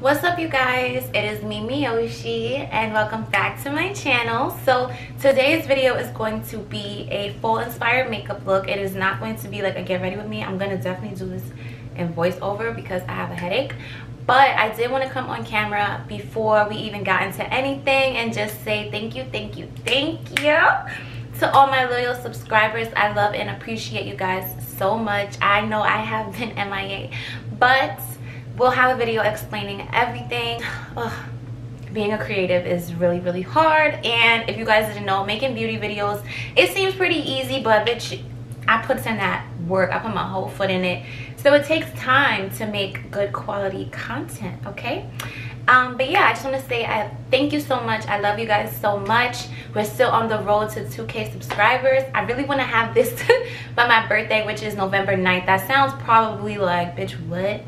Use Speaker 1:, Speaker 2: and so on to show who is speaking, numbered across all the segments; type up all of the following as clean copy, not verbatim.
Speaker 1: What's up, you guys? It is me, Miyoshi, and welcome back to my channel. So today's video is going to be a fall inspired makeup look. It is not going to be like a get ready with me. I'm gonna definitely do this in voiceover because I have a headache, but I did want to come on camera before we even got into anything and just say thank you to all my loyal subscribers. I love and appreciate you guys so much. I know I have been MIA, but we'll have a video explaining everything. Ugh, being a creative is really hard, and if you guys didn't know, making beauty videos, it seems pretty easy, but bitch, I put in that work. I put my whole foot in it, so it takes time to make good quality content, okay? But yeah, I just want to say I thank you so much. I love you guys so much. We're still on the road to 2K subscribers. I really want to have this by my birthday, which is November 9th. That sounds probably like, bitch, what?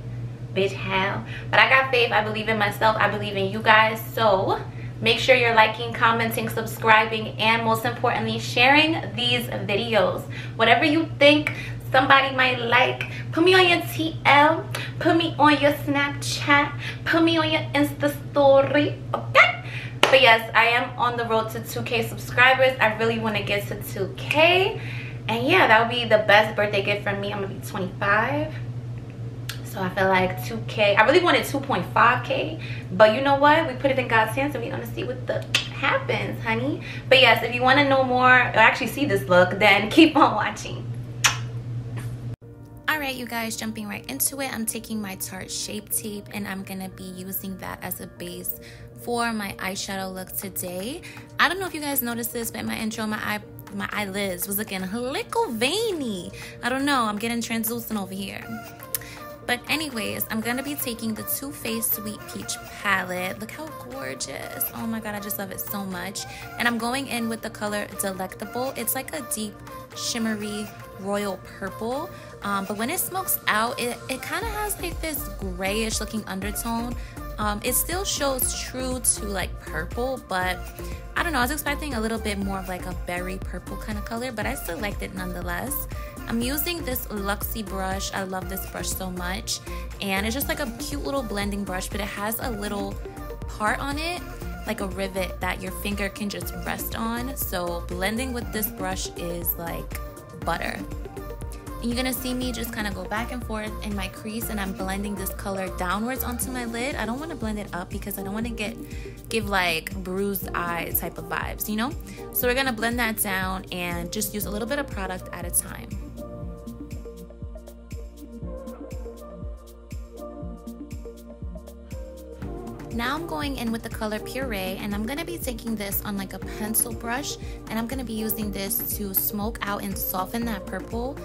Speaker 1: Bitch, how? But I got faith. I believe in myself. I believe in you guys. So make sure you're liking, commenting, subscribing, and most importantly, sharing these videos. Whatever you think somebody might like, put me on your TL, put me on your Snapchat, put me on your Insta story, okay? But yes, I am on the road to 2K subscribers. I really want to get to 2K, and yeah, that would be the best birthday gift for me. I'm gonna be 25, so I feel like 2K. I really wanted 2.5K, but you know what, we put it in God's hands and we're gonna see what happens, honey. But yes, if you want to know more or actually see this look, then keep on watching. Alright, you guys, jumping right into it, I'm taking my Tarte Shape Tape and I'm gonna be using that as a base for my eyeshadow look today. I don't know if you guys noticed this, but in my intro, my eyelids was looking a little veiny. I don't know, I'm getting translucent over here. But anyways, I'm gonna be taking the Too Faced Sweet Peach palette. Look how gorgeous. Oh my god, I just love it so much. And I'm going in with the color Delectable. It's like a deep shimmery royal purple, but when it smokes out, it kind of has like this grayish looking undertone. It still shows true to like purple, but I don't know, I was expecting a little bit more of like a berry purple kind of color, but I still liked it nonetheless. I'm using this Roxxi brush. I love this brush so much, and it's just like a cute little blending brush, but it has a little part on it, like a rivet that your finger can just rest on. So blending with this brush is like butter. And you're gonna see me just kind of go back and forth in my crease, and I'm blending this color downwards onto my lid. I don't want to blend it up because I don't want to give like bruised eye type of vibes, you know? So we're gonna blend that down and just use a little bit of product at a time. Now I'm going in with the color Puree, and I'm gonna be taking this on like a pencil brush, and I'm gonna be using this to smoke out and soften that purple.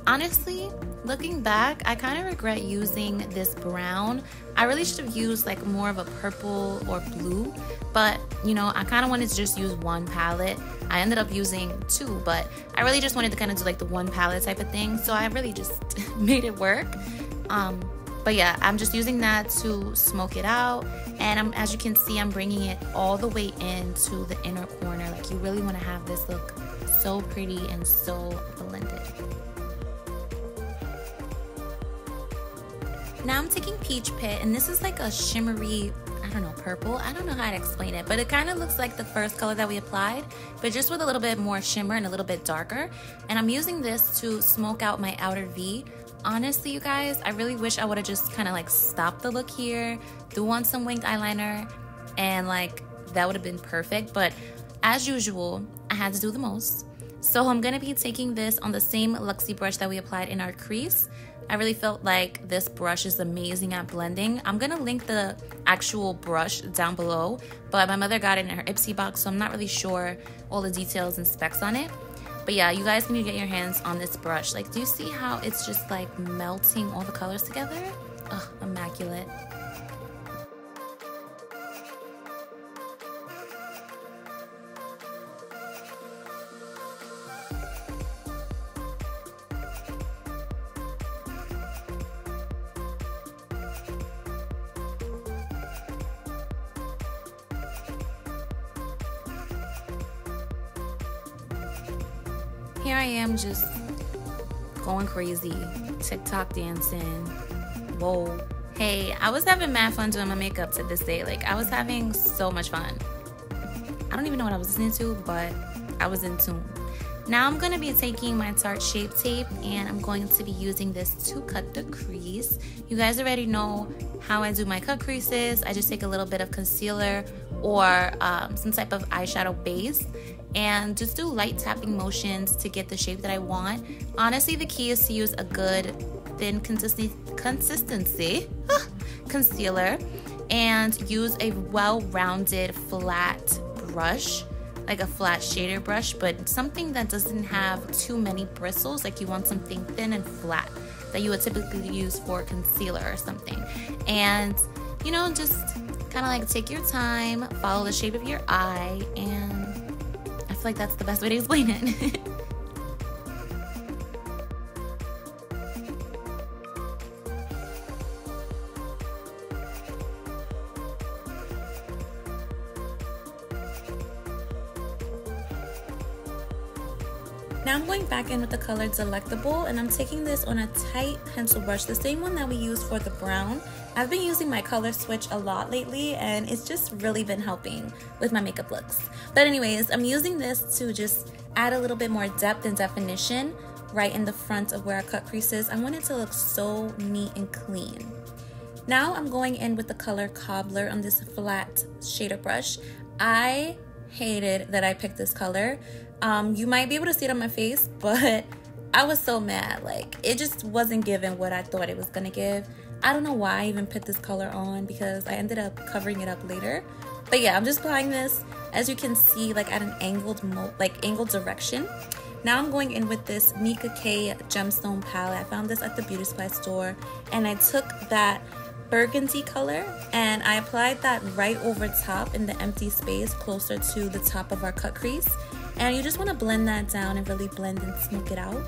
Speaker 1: Honestly, looking back, I kind of regret using this brown. I really should have used like more of a purple or blue, but you know, I kind of wanted to just use one palette. I ended up using two, but I really just wanted to kind of do like the one palette type of thing, so I really just made it work. But yeah, I'm just using that to smoke it out, and as you can see, I'm bringing it all the way into the inner corner. Like, you really want to have this look so pretty and so blended. Now I'm taking Peach Pit, and this is like a shimmery, I don't know, purple. I don't know how to explain it, but it kind of looks like the first color that we applied, but just with a little bit more shimmer and a little bit darker. And I'm using this to smoke out my outer V. Honestly, you guys, I really wish I would have just kind of like stopped the look here, threw on some Mynk eyeliner, and like that would have been perfect. But as usual, I had to do the most. So I'm gonna be taking this on the same Roxxi brush that we applied in our crease. I really felt like this brush is amazing at blending. I'm gonna link the actual brush down below, but my mother got it in her Ipsy box, so I'm not really sure all the details and specs on it. But yeah, you guys need to get your hands on this brush. Like, do you see how it's just like melting all the colors together? Ugh, immaculate. Here I am just going crazy, TikTok dancing, whoa, Hey, I was having mad fun doing my makeup to this day. Like, I was having so much fun. I don't even know what I was listening to, but I was in tune. Now I'm going to be taking my Tarte Shape Tape and I'm going to be using this to cut the crease. You guys already know how I do my cut creases. I just take a little bit of concealer or some type of eyeshadow base and just do light tapping motions to get the shape that I want. Honestly, the key is to use a good thin consistency concealer and use a well-rounded flat brush, like a flat shader brush, but something that doesn't have too many bristles. Like you want something thin and flat that you would typically use for concealer or something. And you know, just kind of like take your time, follow the shape of your eye, and I feel like that's the best way to explain it. Now I'm going back in with the color Delectable, and I'm taking this on a tight pencil brush, the same one that we used for the brown. I've been using my color switch a lot lately, and it's just really been helping with my makeup looks. But anyways, I'm using this to just add a little bit more depth and definition right in the front of where our cut crease is. I want it to look so neat and clean. Now I'm going in with the color Cobbler on this flat shader brush. I hated that I picked this color. You might be able to see it on my face, but I was so mad. Like, it just wasn't giving what I thought it was gonna give. I don't know why I even put this color on because I ended up covering it up later. But yeah, I'm just applying this, as you can see, like at an angled direction. Now I'm going in with this Nicka K gemstone palette. I found this at the beauty supply store, and I took that burgundy color and I applied that right over top in the empty space closer to the top of our cut crease. And you just want to blend that down and really blend and smoke it out.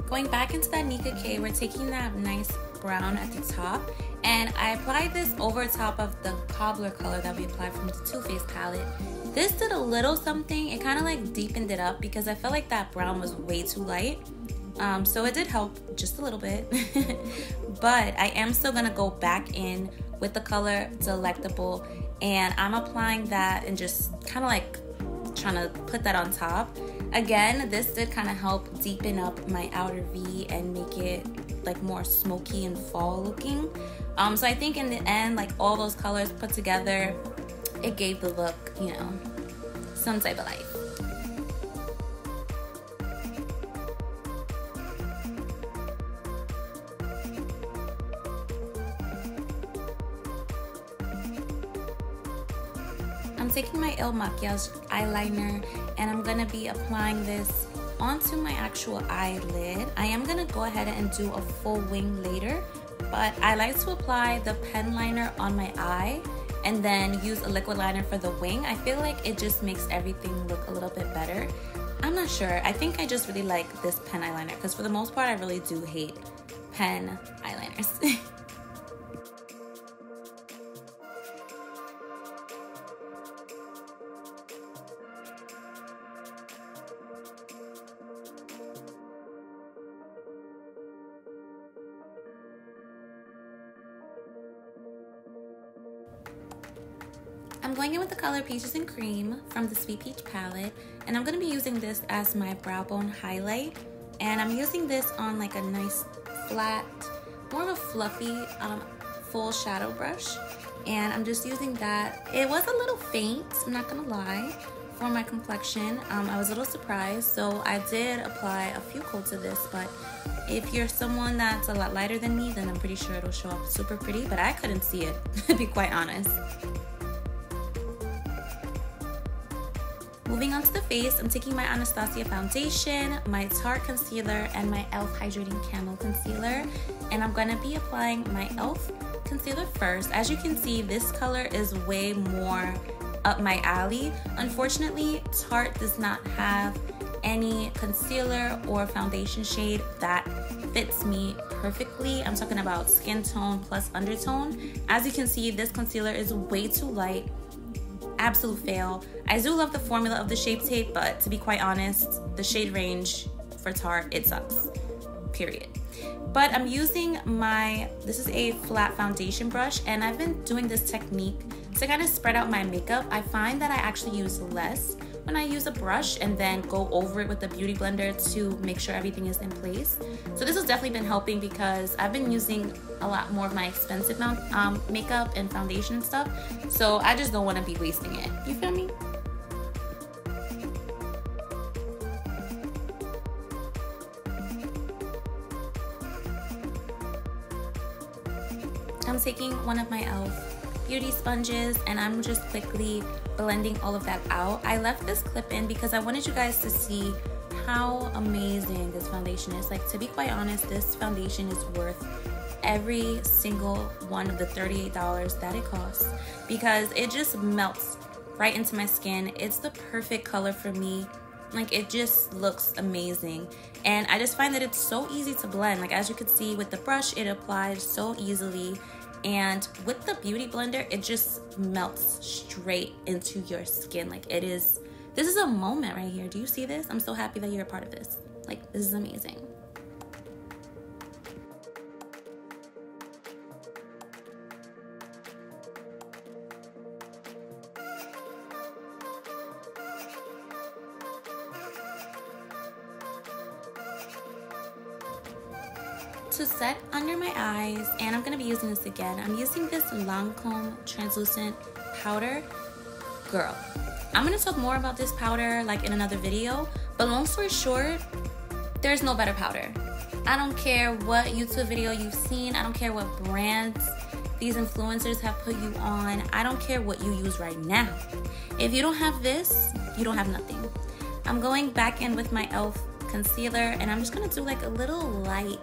Speaker 1: Going back into that Nicka K, we're taking that nice brown at the top, and I applied this over top of the Cobbler color that we applied from the Too Faced palette. This did a little something. It kind of like deepened it up because I felt like that brown was way too light. So it did help just a little bit. But I am still gonna go back in with the color Delectable, and I'm applying that and just kind of like trying to put that on top. Again, this did kind of help deepen up my outer V and make it like more smoky and fall looking. So I think in the end, like all those colors put together, it gave the look, you know, some type of life. I'm taking my Makiage eyeliner and I'm gonna be applying this onto my actual eyelid. I am gonna go ahead and do a full wing later, but I like to apply the pen liner on my eye and then use a liquid liner for the wing. I feel like it just makes everything look a little bit better. I'm not sure. I think I just really like this pen eyeliner because for the most part, I really do hate pen eyeliners. I'm going in with the color Peaches and Cream from the Sweet Peach palette, and I'm going to be using this as my brow bone highlight. And I'm using this on like a nice flat, more of a fluffy full shadow brush, and I'm just using that. It was a little faint, I'm not gonna lie, for my complexion. I was a little surprised, so I did apply a few coats of this, but if you're someone that's a lot lighter than me, then I'm pretty sure it'll show up super pretty, but I couldn't see it, to be quite honest. Moving on to the face, I'm taking my Anastasia foundation, my Tarte concealer, and my e.l.f. Hydrating Camo concealer. And I'm going to be applying my e.l.f. concealer first. As you can see, this color is way more up my alley. Unfortunately, Tarte does not have any concealer or foundation shade that fits me perfectly. I'm talking about skin tone plus undertone. As you can see, this concealer is way too light. Absolute fail. I do love the formula of the Shape Tape, but to be quite honest, the shade range for Tarte, it sucks, period. But I'm using this is a flat foundation brush, and I've been doing this technique to kind of spread out my makeup. I find that I actually use less when I use a brush and then go over it with the beauty blender to make sure everything is in place. So this has definitely been helping because I've been using a lot more of my expensive makeup and foundation and stuff. So I just don't want to be wasting it. You feel me? I'm taking one of my e.l.f. beauty sponges and I'm just quickly blending all of that out. I left this clip in because I wanted you guys to see how amazing this foundation is. Like, to be quite honest, this foundation is worth every single one of the $38 that it costs because it just melts right into my skin. It's the perfect color for me. Like, it just looks amazing, and I just find that it's so easy to blend. Like, as you can see with the brush, it applies so easily, and with the beauty blender, it just melts straight into your skin. Like, this is a moment right here. Do you see this? I'm so happy that you're a part of this. Like, this is amazing. To set under my eyes, and I'm going to be using this again, I'm using this Lancôme translucent powder. Girl, I'm going to talk more about this powder like in another video, but long story short, there's no better powder. I don't care what YouTube video you've seen, I don't care what brands these influencers have put you on, I don't care what you use right now. If you don't have this, you don't have nothing. I'm going back in with my e.l.f. concealer, and I'm just gonna do like a little light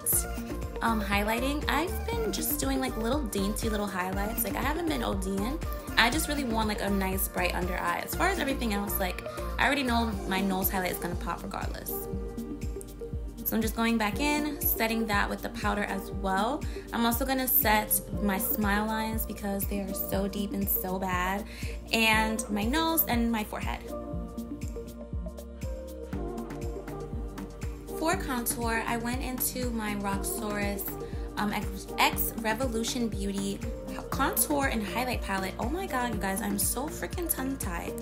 Speaker 1: highlighting. I've been just doing like little dainty little highlights. Like, I haven't been ODing. I just really want like a nice bright under eye. As far as everything else, like, I already know my nose highlight is gonna pop regardless. So I'm just going back in, setting that with the powder as well. I'm also gonna set my smile lines because they are so deep and so bad, and my nose and my forehead. For contour, I went into my Roxxi X Revolution Beauty contour and highlight palette. Oh my god, you guys, I'm so freaking tongue-tied.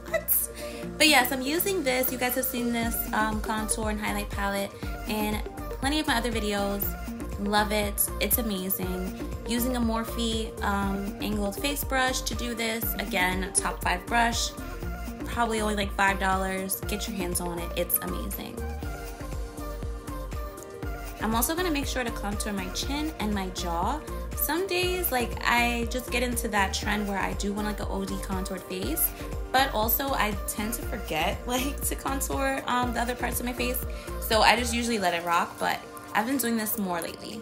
Speaker 1: What? But yes, I'm using this. You guys have seen this contour and highlight palette in plenty of my other videos. Love it. It's amazing. Using a Morphe angled face brush to do this. Again, top 5 brush. Probably only like $5. Get your hands on it. It's amazing. I'm also gonna make sure to contour my chin and my jaw. Some days, like, I just get into that trend where I do want like an OD contoured face, but also I tend to forget like to contour the other parts of my face. So I just usually let it rock, but I've been doing this more lately.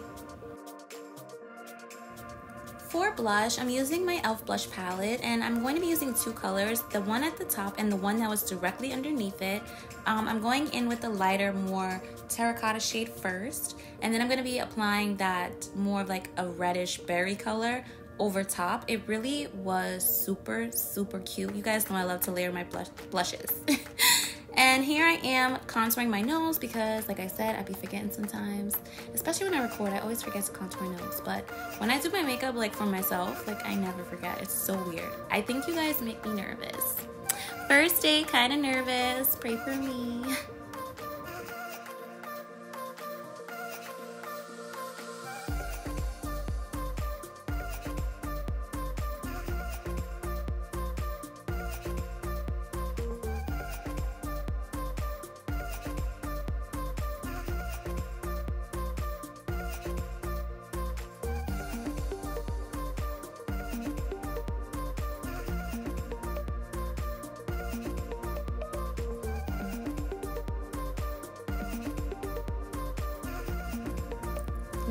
Speaker 1: For blush, I'm using my e.l.f. blush palette, and I'm going to be using 2 colors, the one at the top and the one that was directly underneath it. I'm going in with the lighter, more terracotta shade first, and then I'm going to be applying that more of like a reddish berry color over top. It really was super, super cute. You guys know I love to layer my blushes. And here I am contouring my nose because, like I said, I be forgetting sometimes. Especially when I record, I always forget to contour my nose. But when I do my makeup, like for myself, like I never forget. It's so weird. I think you guys make me nervous. First day, kind of nervous. Pray for me.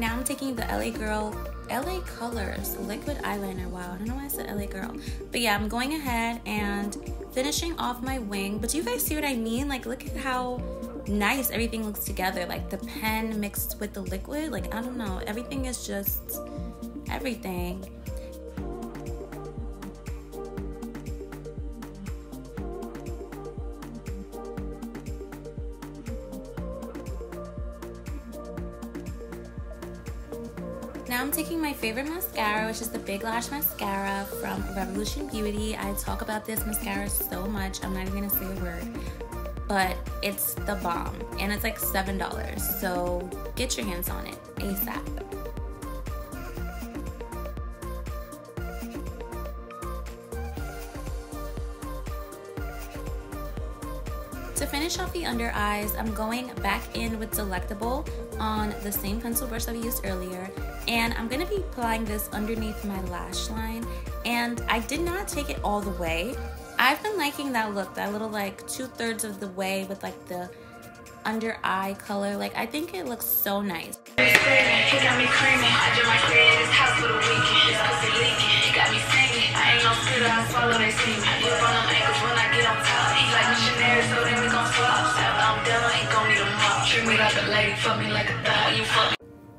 Speaker 1: Now I'm taking the LA Colors liquid eyeliner. Wow, I don't know why I said LA Girl. But yeah, I'm going ahead and finishing off my wing. But do you guys see what I mean? Like, look at how nice. Everything looks together, like the pen mixed with the liquid. Like, I don't know, everything is just everything. Now I'm taking my favorite mascara, which is the Big Lash Mascara from Revolution Beauty. I talk about this mascara so much, I'm not even gonna say a word, but it's the bomb, and it's like $7, so get your hands on it ASAP. To finish off the under eyes, I'm going back in with Delectable on the same pencil brush that we used earlier, and I'm going to be applying this underneath my lash line, and I did not take it all the way. I've been liking that look, that little like 2/3 of the way with like the under eye color. Like, I think it looks so nice.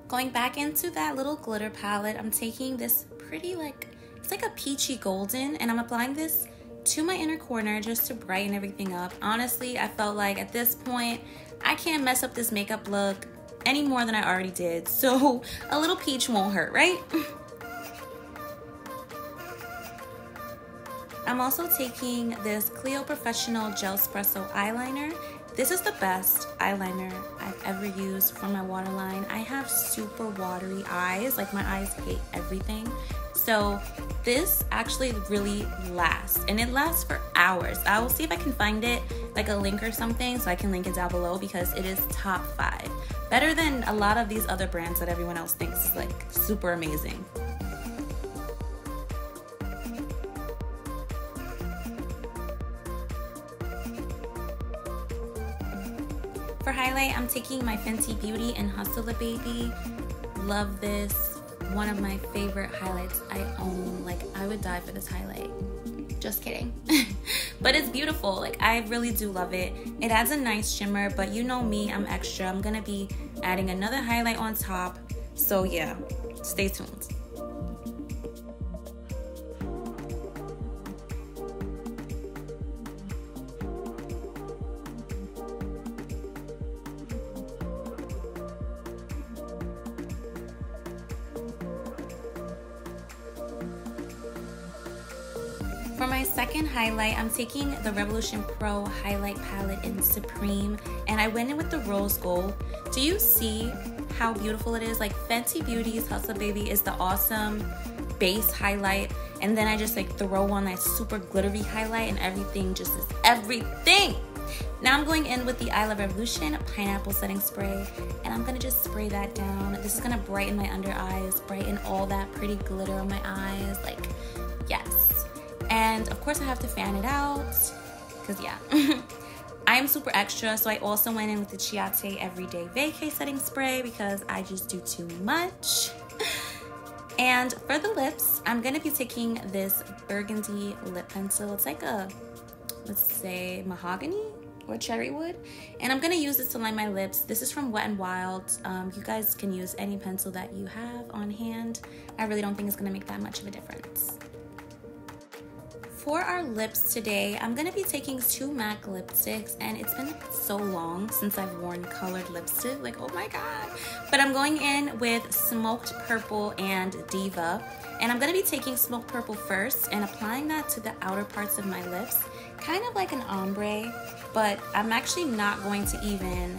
Speaker 1: Going back into that little glitter palette, I'm taking this pretty, like, it's like a peachy golden, and I'm applying this to my inner corner just to brighten everything up. Honestly, I felt like at this point, I can't mess up this makeup look any more than I already did, so a little peach won't hurt, right? I'm also taking this Clio Professional Gel Espresso eyeliner. This is the best eyeliner I've ever used for my waterline. I have super watery eyes, like my eyes hate everything. So this actually really lasts, and it lasts for hours. I will see if I can find it, like a link or something, so I can link it down below, because it is top 5. Better than a lot of these other brands that everyone else thinks is like super amazing. For highlight, I'm taking my Fenty Beauty and Hustle It Baby. Love this. One of my favorite highlights I own. Like, I would die for this highlight. Just kidding. But it's beautiful. Like, I really do love it. It adds a nice shimmer, but you know me, I'm extra. I'm gonna be adding another highlight on top. So yeah, stay tuned. For my second highlight, I'm taking the Revolution Pro Highlight Palette in Supreme, and I went in with the Rose Gold. Do you see how beautiful it is? Like, Fenty Beauty's Hustle Baby is the awesome base highlight, and then I just like throw on that super glittery highlight, and everything just is everything. Now I'm going in with the I Love Revolution Pineapple Setting Spray, and I'm gonna just spray that down. This is gonna brighten my under eyes, brighten all that pretty glitter on my eyes, like, yes. And of course I have to fan it out, because yeah. I am super extra, so I also went in with the Chiate Everyday Vacay Setting Spray, because I just do too much. And for the lips, I'm going to be taking this Burgundy lip pencil. It's like a, let's say, mahogany or cherry wood. And I'm going to use this to line my lips. This is from Wet n Wild. You guys can use any pencil that you have on hand. I really don't think it's going to make that much of a difference. For our lips today, I'm going to be taking 2 MAC lipsticks, and it's been so long since I've worn colored lipstick, like, oh my god. But I'm going in with Smoked Purple and Diva, and I'm going to be taking Smoked Purple first and applying that to the outer parts of my lips, kind of like an ombre, but I'm actually not going to even,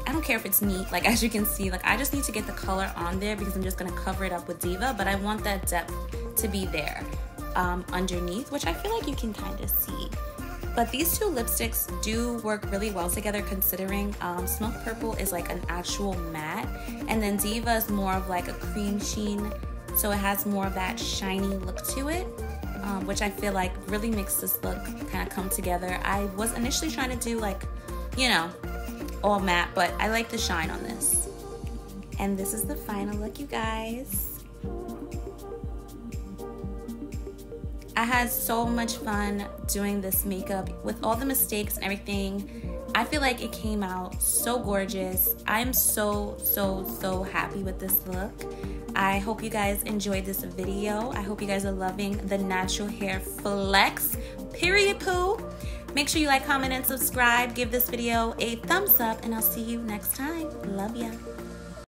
Speaker 1: I don't care if it's neat, like, as you can see, like, I just need to get the color on there because I'm just going to cover it up with Diva, but I want that depth to be there. Underneath, which I feel like you can kind of see. But these 2 lipsticks do work really well together, considering Smoked Purple is like an actual matte, and then Diva is more of like a cream sheen, so it has more of that shiny look to it, which I feel like really makes this look kind of come together. I was initially trying to do like, you know, all matte, but I like the shine on this. And this is the final look, you guys. I had so much fun doing this makeup with all the mistakes and everything. I feel like it came out so gorgeous. I'm so happy with this look. I hope you guys enjoyed this video. I hope you guys are loving the natural hair flex. Period poo. Make sure you like, comment, and subscribe. Give this video a thumbs up, and I'll see you next time. Love ya.